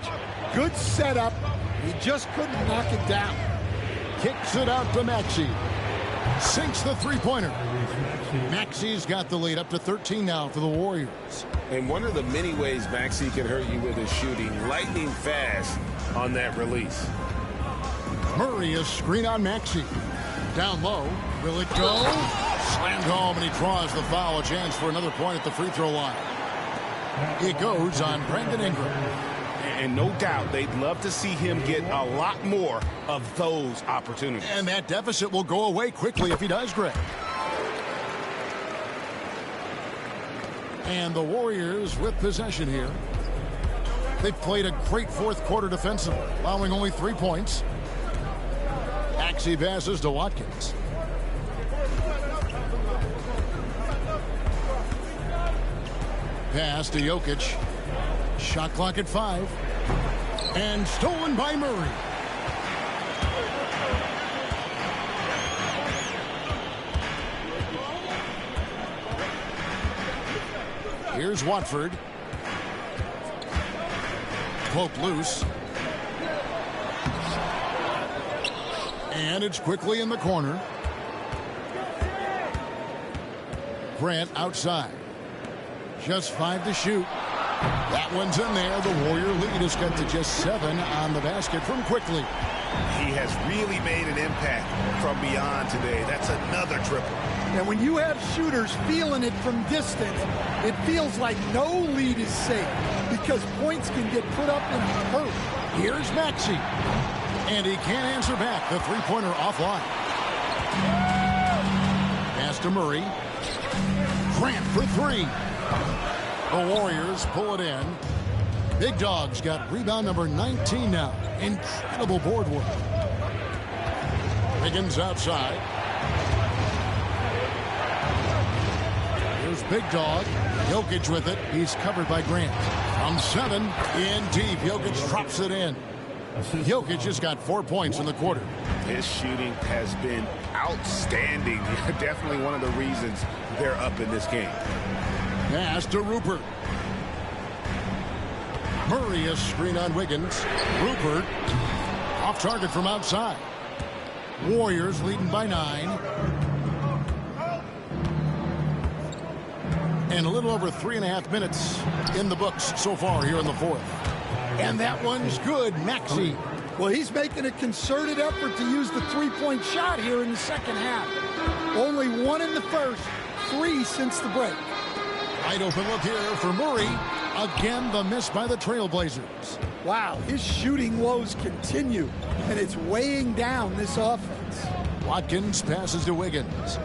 good setup. He just couldn't knock it down. Kicks it out to Maxey. Sinks the 3-pointer. Maxey's got the lead up to 13 now for the Warriors. And one of the many ways Maxey can hurt you with his shooting, lightning fast on that release. Murray is screen on Maxey. Down low. Will it go? Slammed home, and he draws the foul. A chance for another point at the free throw line. It goes on Brandon Ingram. And no doubt they'd love to see him get a lot more of those opportunities. And that deficit will go away quickly if he does, Greg. And the Warriors with possession here. They've played a great fourth quarter defensively, allowing only 3 points. Maxey passes to Watkins. Pass to Jokic. Shot clock at 5. And stolen by Murray. Here's Watford. Poke loose. And it's quickly in the corner. Grant outside. Just 5 to shoot. That one's in there. The Warrior lead is cut to just 7 on the basket from Quickly. He has really made an impact from beyond today. That's another triple. And when you have shooters feeling it from distance, it feels like no lead is safe because points can get put up in a hurry. Here's Maxey. And he can't answer back. The 3-pointer offline. Pass to Murray. Grant for 3. The Warriors pull it in. Big Dog's got rebound number 19 now. Incredible board work. Wiggins outside. Here's Big Dog. Jokic with it. He's covered by Grant. From 7, in deep. Jokic drops it in. Jokic has got 4 points in the quarter. His shooting has been outstanding. Definitely one of the reasons they're up in this game. Pass to Rupert. Murray is screen on Wiggins. Rupert off target from outside. Warriors leading by 9. And a little over 3.5 minutes in the books so far here in the fourth. And that one's good, Maxey. Well, he's making a concerted effort to use the three-point shot here in the second half. Only 1 in the first, 3 since the break. Wide open look here for Murray. Again, the miss by the Trailblazers. Wow, his shooting woes continue, and it's weighing down this offense. Watkins passes to Wiggins.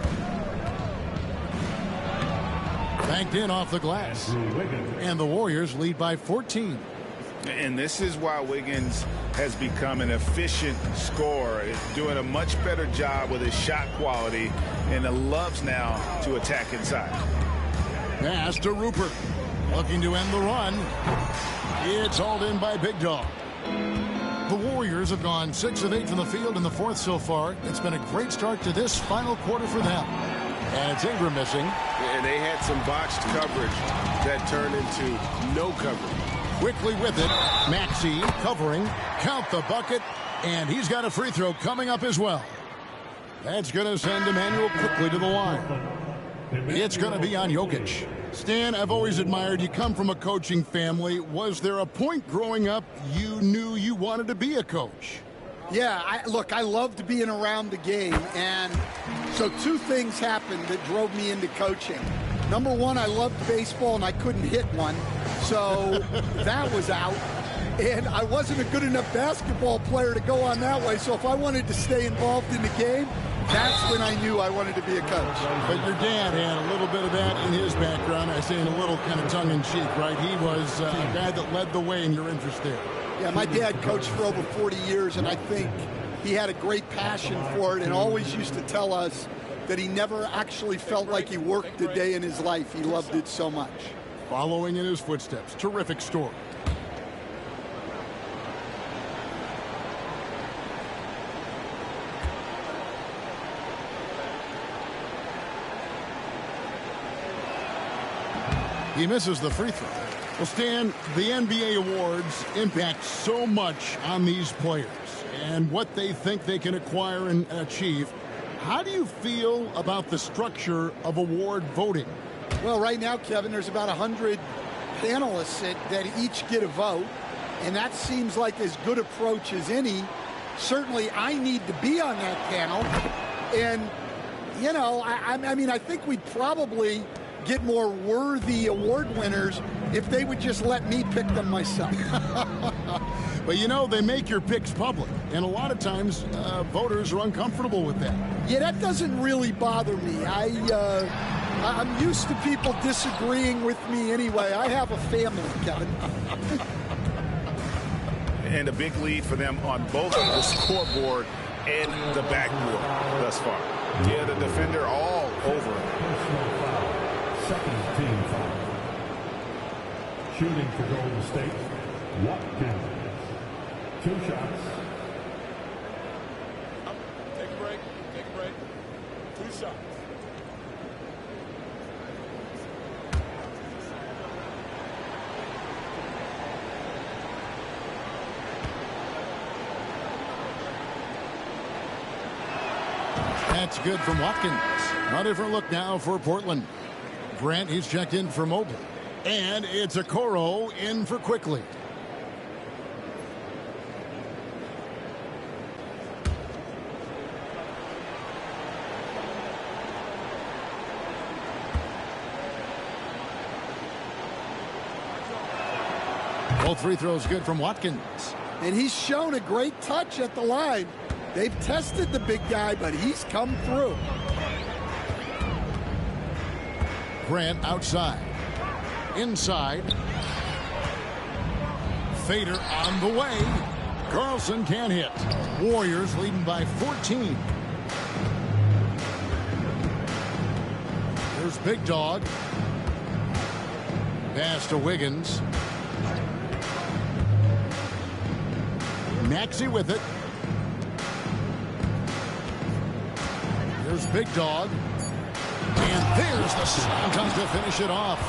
Banked in off the glass. And the Warriors lead by 14. And this is why Wiggins has become an efficient scorer, doing a much better job with his shot quality, and loves now to attack inside. Pass to Rupert. Looking to end the run. It's hauled in by Big Dog. The Warriors have gone 6 of 8 from the field in the fourth so far. It's been a great start to this final quarter for them. And it's Ingram missing. And they had some botched coverage that turned into no coverage. Quickly with it, Maxey covering, count the bucket, and he's got a free throw coming up as well. That's going to send Emmanuel quickly to the line. It's going to be on Jokic. Stan, I've always admired you come from a coaching family. Was there a point growing up you knew you wanted to be a coach? Yeah, I loved being around the game, and so 2 things happened that drove me into coaching. Number 1, I loved baseball, and I couldn't hit one, so that was out. And I wasn't a good enough basketball player to go on that way, so if I wanted to stay involved in the game, that's when I knew I wanted to be a coach. But your dad had a little bit of that in his background. I say in a little kind of tongue-in-cheek, right? He was a guy that led the way in your interest there. Yeah, my dad coached for over 40 years, and I think he had a great passion for it and always used to tell us that he never actually felt like he worked a day in his life. He loved it so much. Following in his footsteps. Terrific story. He misses the free throw. Well, Stan, the NBA awards impact so much on these players and what they think they can acquire and achieve. How do you feel about the structure of award voting? Well, right now, Kevin, there's about 100 panelists that each get a vote, and that seems like as good approach as any. Certainly, I need to be on that panel, and, you know, I mean, I think we'd probably get more worthy award winners if they would just let me pick them myself. But, you know, they make your picks public, and a lot of times voters are uncomfortable with that. Yeah, that doesn't really bother me. I'm used to people disagreeing with me anyway. I have a family, Kevin. And a big lead for them on both the scoreboard and the backboard thus far. Yeah, the defender all over it. Second team foul. Shooting for Golden State. Watkins. 2 shots. Take a break. 2 shots. That's good from Watkins. A different look now for Portland. Grant, he's checked in for Mobley. And it's Okoro in for Quickly. Both free throws good from Watkins. And he's shown a great touch at the line. They've tested the big guy, but he's come through. Grant outside. Inside. Fader on the way. Carlson can't hit. Warriors leading by 14. There's Big Dog. Pass to Wiggins. Maxey with it. There's Big Dog. And there's the slam dunk to finish it off.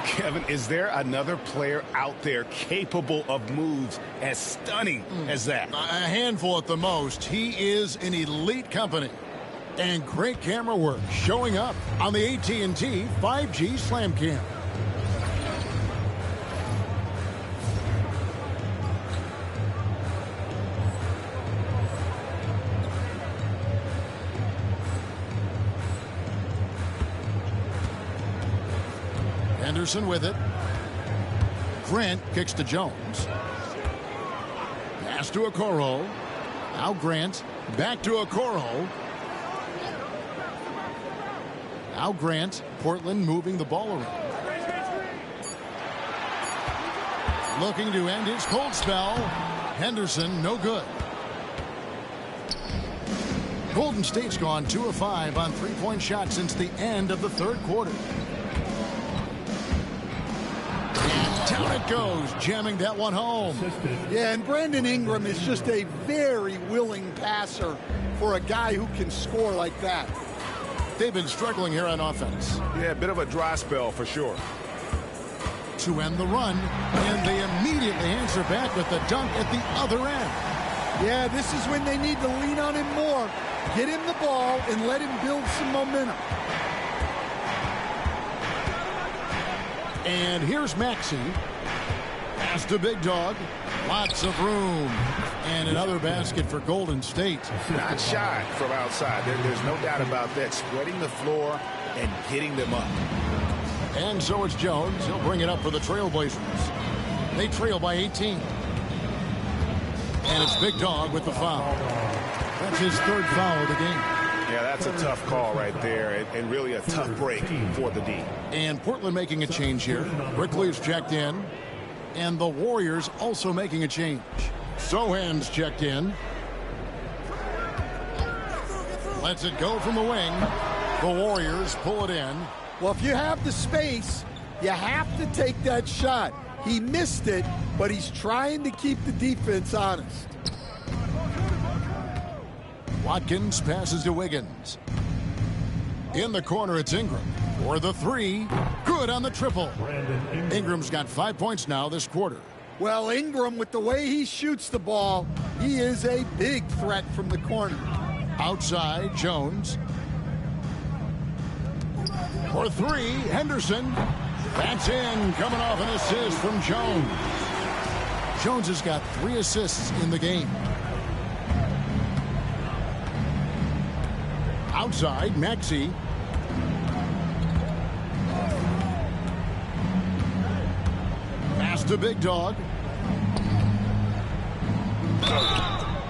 Kevin, is there another player out there capable of moves as stunning as that? A handful at the most. He is an elite company. And great camera work showing up on the AT&T 5G Slam Cam. Henderson with it. Grant kicks to Jones. Pass to Okoro. Now Grant. Back to Okoro. Now Grant. Portland moving the ball around. Looking to end his cold spell. Henderson, no good. Golden State's gone 2 of 5 on three-point shots since the end of the third quarter. And down it goes, jamming that one home. Yeah, and Brandon Ingram is just a very willing passer for a guy who can score like that. They've been struggling here on offense. Yeah, a bit of a dry spell for sure. To end the run, and they immediately answer back with the dunk at the other end. Yeah, this is when they need to lean on him more. Get him the ball and let him build some momentum. And here's Maxey. Pass to Big Dog. Lots of room. And another basket for Golden State. Not shy from outside. There's no doubt about that. Spreading the floor and getting them up. And so it's Jones. He'll bring it up for the Trailblazers. They trail by 18. And it's Big Dog with the foul. That's his third foul of the game. Yeah, that's a tough call right there, and really a tough break for the D. And Portland making a change here. Quickly's checked in. And the Warriors also making a change. Sohan's checked in. Lets it go from the wing. The Warriors pull it in. Well, if you have the space, you have to take that shot. He missed it, but he's trying to keep the defense honest. Watkins passes to Wiggins. In the corner, it's Ingram. For the three. Good on the triple. Ingram's got 5 points now this quarter. Well, Ingram, with the way he shoots the ball, he is a big threat from the corner. Outside, Jones. For three, Henderson. That's in, coming off an assist from Jones. Jones has got 3 assists in the game. Outside, Maxey. Pass to Big Dog.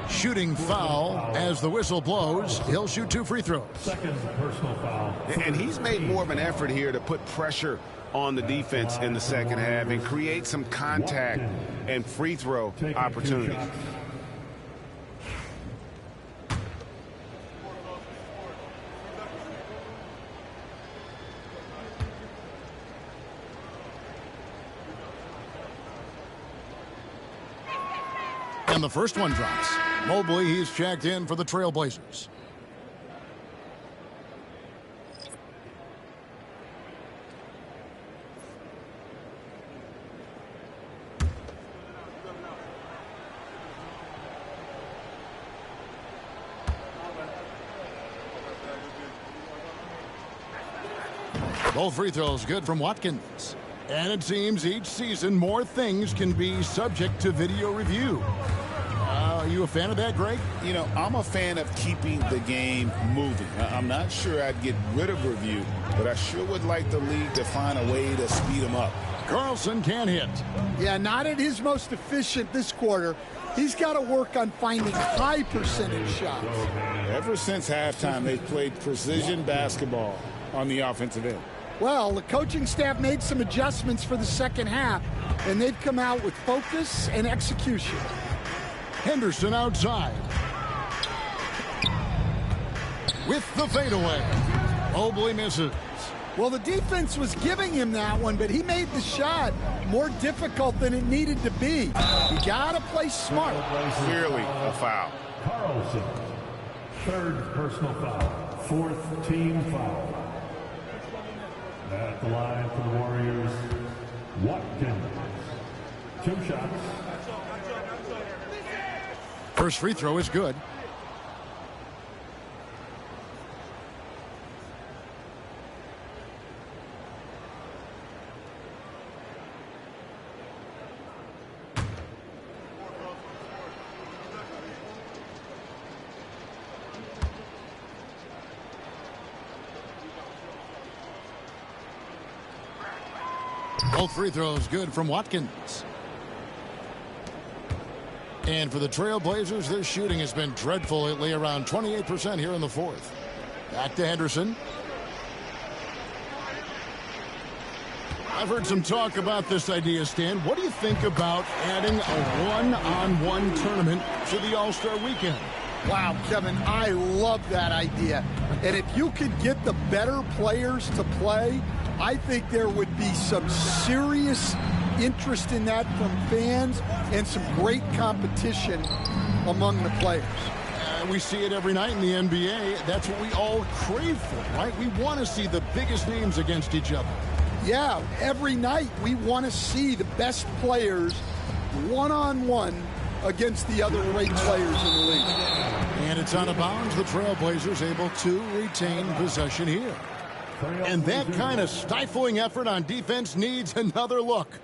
Shooting foul as the whistle blows. He'll shoot 2 free throws. Second personal foul. And he's made more of an effort here to put pressure on the defense in the second half and create some contact and free throw opportunities. And the first one drops. Mobley, he's checked in for the Trailblazers. Both free throws good from Watkins. And it seems each season more things can be subject to video review. Are you a fan of that, Greg? You know, I'm a fan of keeping the game moving. I'm not sure I'd get rid of review, but I sure would like the league to find a way to speed them up. Carlson can't hit. Yeah, not at his most efficient this quarter. He's got to work on finding high percentage shots. Ever since halftime, they've played precision basketball on the offensive end. Well, the coaching staff made some adjustments for the second half, and they've come out with focus and execution. Henderson outside. With the fadeaway. Mobley misses. Well, the defense was giving him that one, but he made the shot more difficult than it needed to be. You got to play smart. Clearly a foul. Carlson, third personal foul, fourth team foul. At the line for the Warriors, Watkins. 2 shots. First free throw is good. Both free throws good from Watkins. And for the Trailblazers, their shooting has been dreadful lately, around 28% here in the fourth. Back to Henderson. I've heard some talk about this idea, Stan. What do you think about adding a one-on-one tournament to the All-Star weekend? Wow, Kevin, I love that idea. And if you could get the better players to play, I think there would be some serious interest in that from fans and some great competition among the players. We see it every night in the NBA. That's what we all crave for, right? We want to see the biggest names against each other. Yeah, every night we want to see the best players one-on-one against the other great players in the league. And it's out of bounds. The Trailblazers able to retain possession here. And that kind of stifling effort on defense needs another look.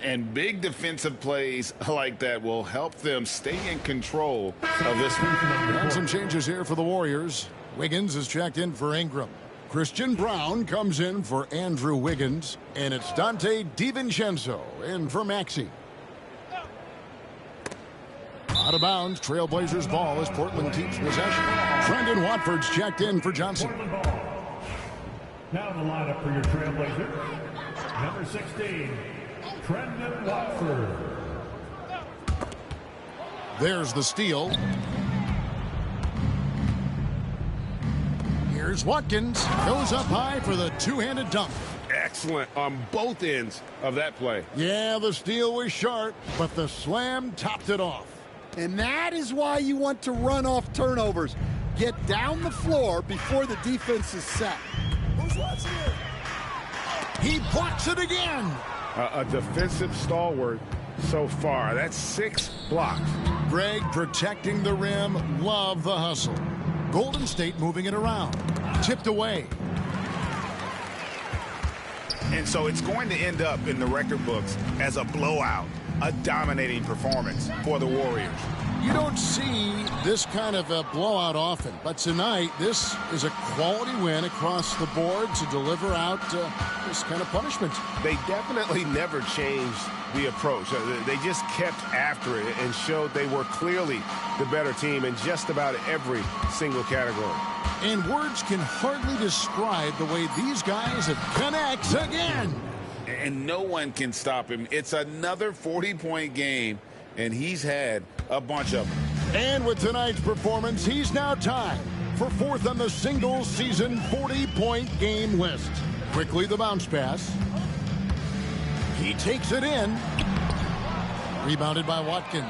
And big defensive plays like that will help them stay in control of this one. And some changes here for the Warriors. Wiggins is checked in for Ingram. Christian Brown comes in for Andrew Wiggins. And it's Dante DiVincenzo in for Maxey. Out of bounds, Trailblazers ball as Portland keeps possession. Trendon Watford's checked in for Johnson. Now the lineup for your Trailblazers. Number 16, Trendon Watford. There's the steal. Here's Watkins. Goes up high for the two-handed dunk. Excellent on both ends of that play. Yeah, the steal was sharp, but the slam topped it off. And that is why you want to run off turnovers. Get down the floor before the defense is set. Who's watching it? He blocks it again. A defensive stalwart so far. That's 6 blocks. Greg protecting the rim. Love the hustle. Golden State moving it around. Tipped away. And so it's going to end up in the record books as a blowout, a dominating performance for the Warriors. You don't see this kind of a blowout often, but tonight this is a quality win across the board to deliver out this kind of punishment. They definitely never changed the approach. They just kept after it and showed they were clearly the better team in just about every single category. And words can hardly describe the way these guys have connects again. And no one can stop him. It's another 40-point game, and he's had a bunch of them. And with tonight's performance, he's now tied for 4th on the single season 40-point game list. Quickly the bounce pass. He takes it in. Rebounded by Watkins.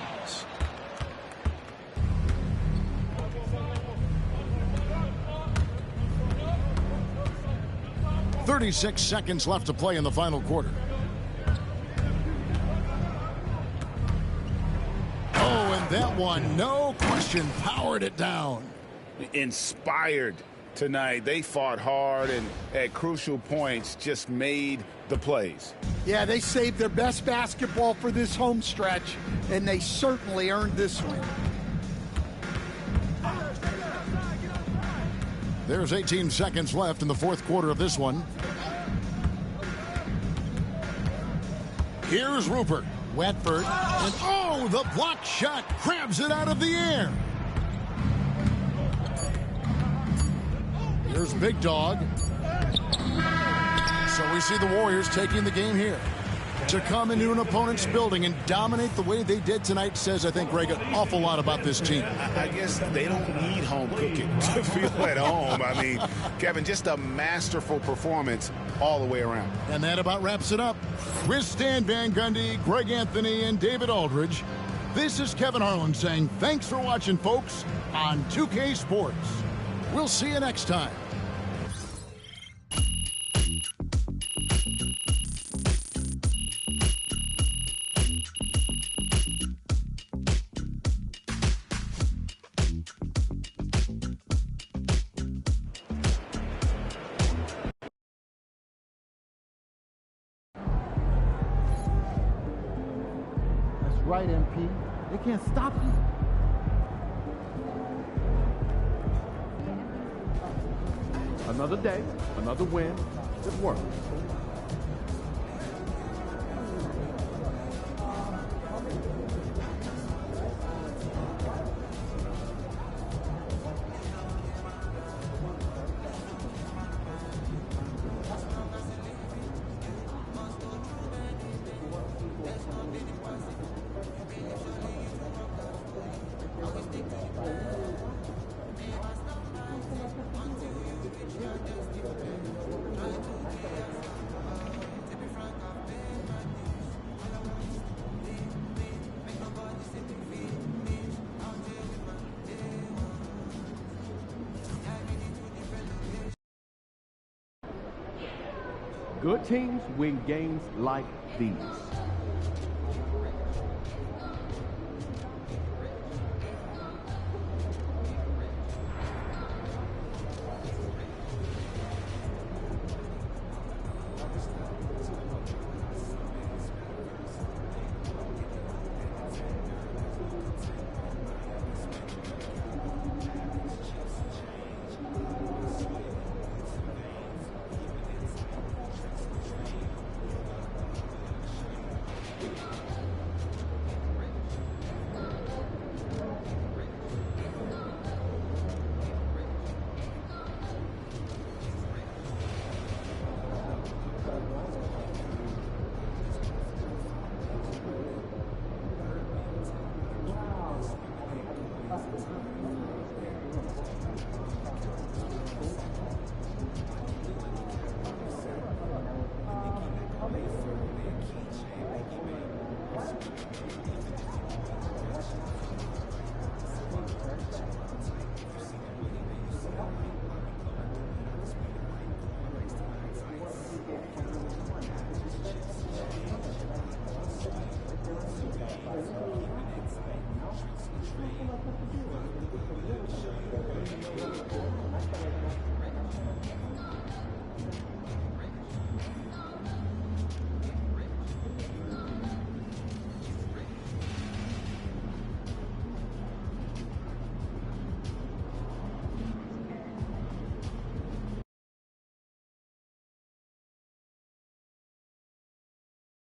.36 seconds left to play in the final quarter. Oh, and that one, no question, powered it down. Inspired tonight. They fought hard and at crucial points just made the plays. Yeah, they saved their best basketball for this home stretch, and they certainly earned this one. There's 18 seconds left in the fourth quarter of this one. Here's Rupert. Watford. And oh, the block shot grabs it out of the air. Here's Big Dog. So we see the Warriors taking the game here. To come into an opponent's building and dominate the way they did tonight says, I think, Greg, an awful lot about this team. I guess they don't need home cooking to feel at home. I mean, Kevin, just a masterful performance all the way around. And that about wraps it up. With Stan Van Gundy, Greg Anthony, and David Aldridge, this is Kevin Harlan saying thanks for watching, folks, on 2K Sports. We'll see you next time. Right, MP. They can't stop you. Another day, another win. Good work. Good teams win games like these.